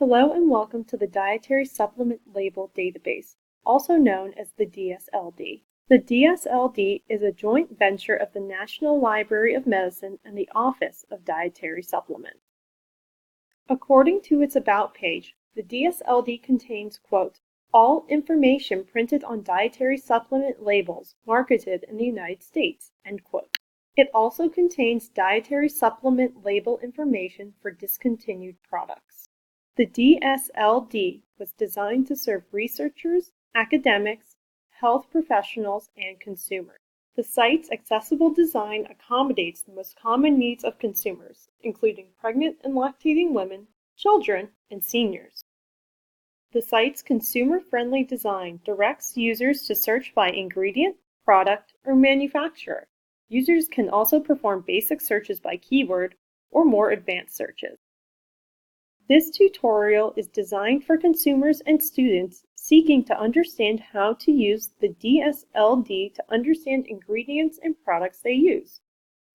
Hello and welcome to the Dietary Supplement Label Database, also known as the DSLD. The DSLD is a joint venture of the National Library of Medicine and the Office of Dietary Supplements. According to its About page, the DSLD contains, quote, all information printed on dietary supplement labels marketed in the United States, end quote. It also contains dietary supplement label information for discontinued products. The DSLD was designed to serve researchers, academics, health professionals, and consumers. The site's accessible design accommodates the most common needs of consumers, including pregnant and lactating women, children, and seniors. The site's consumer-friendly design directs users to search by ingredient, product, or manufacturer. Users can also perform basic searches by keyword or more advanced searches. This tutorial is designed for consumers and students seeking to understand how to use the DSLD to understand ingredients and products they use.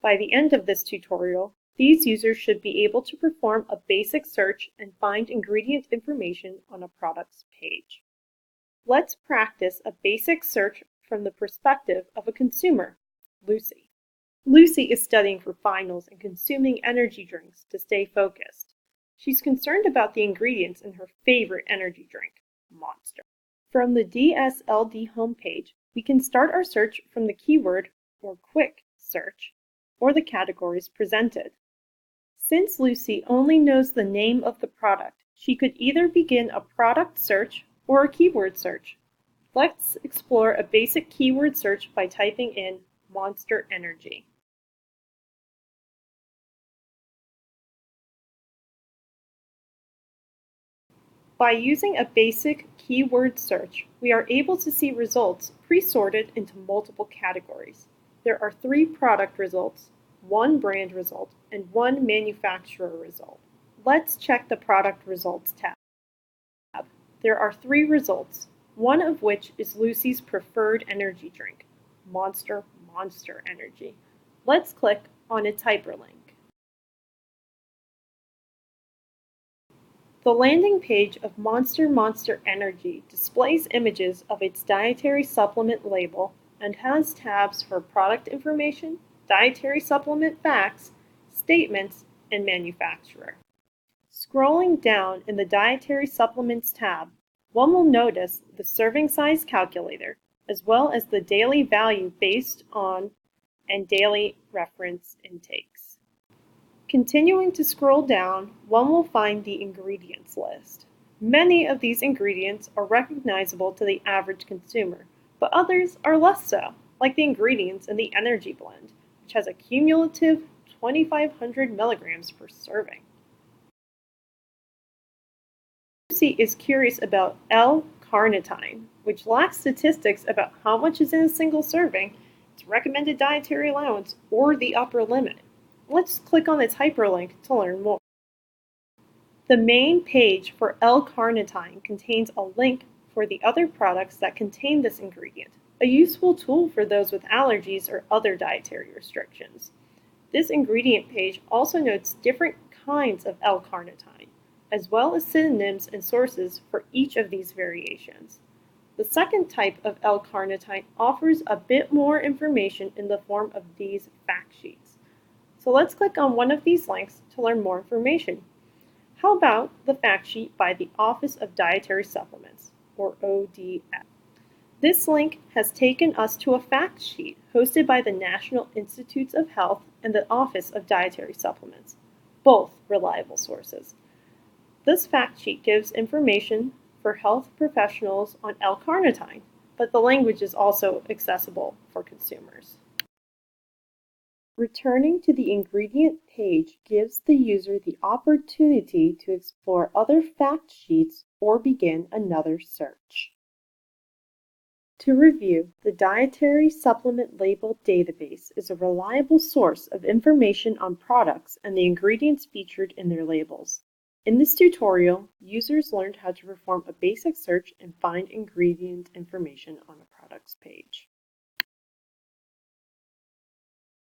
By the end of this tutorial, these users should be able to perform a basic search and find ingredient information on a product's page. Let's practice a basic search from the perspective of a consumer, Lucy. Lucy is studying for finals and consuming energy drinks to stay focused. She's concerned about the ingredients in her favorite energy drink, Monster. From the DSLD homepage, we can start our search from the keyword or quick search or the categories presented. Since Lucy only knows the name of the product, she could either begin a product search or a keyword search. Let's explore a basic keyword search by typing in Monster Energy. By using a basic keyword search, we are able to see results pre-sorted into multiple categories. There are 3 product results, 1 brand result, and 1 manufacturer result. Let's check the product results tab. There are 3 results, one of which is Lucy's preferred energy drink, Monster Energy. Let's click on its hyperlink. The landing page of Monster Energy displays images of its dietary supplement label and has tabs for product information, dietary supplement facts, statements, and manufacturer. Scrolling down in the Dietary Supplements tab, one will notice the serving size calculator, as well as the daily value based on and daily reference intakes. Continuing to scroll down, one will find the ingredients list. Many of these ingredients are recognizable to the average consumer, but others are less so, like the ingredients in the energy blend, which has a cumulative 2,500 milligrams per serving. Lucy is curious about L-carnitine, which lacks statistics about how much is in a single serving, its recommended dietary allowance, or the upper limit. Let's click on its hyperlink to learn more. The main page for L-carnitine contains a link for the other products that contain this ingredient, a useful tool for those with allergies or other dietary restrictions. This ingredient page also notes different kinds of L-carnitine, as well as synonyms and sources for each of these variations. The second type of L-carnitine offers a bit more information in the form of these fact sheets. So let's click on one of these links to learn more information. How about the fact sheet by the Office of Dietary Supplements, or ODS? This link has taken us to a fact sheet hosted by the National Institutes of Health and the Office of Dietary Supplements, both reliable sources. This fact sheet gives information for health professionals on L-carnitine, but the language is also accessible for consumers. Returning to the ingredient page gives the user the opportunity to explore other fact sheets or begin another search. To review, the Dietary Supplement Label Database is a reliable source of information on products and the ingredients featured in their labels. In this tutorial, users learned how to perform a basic search and find ingredient information on a product's page.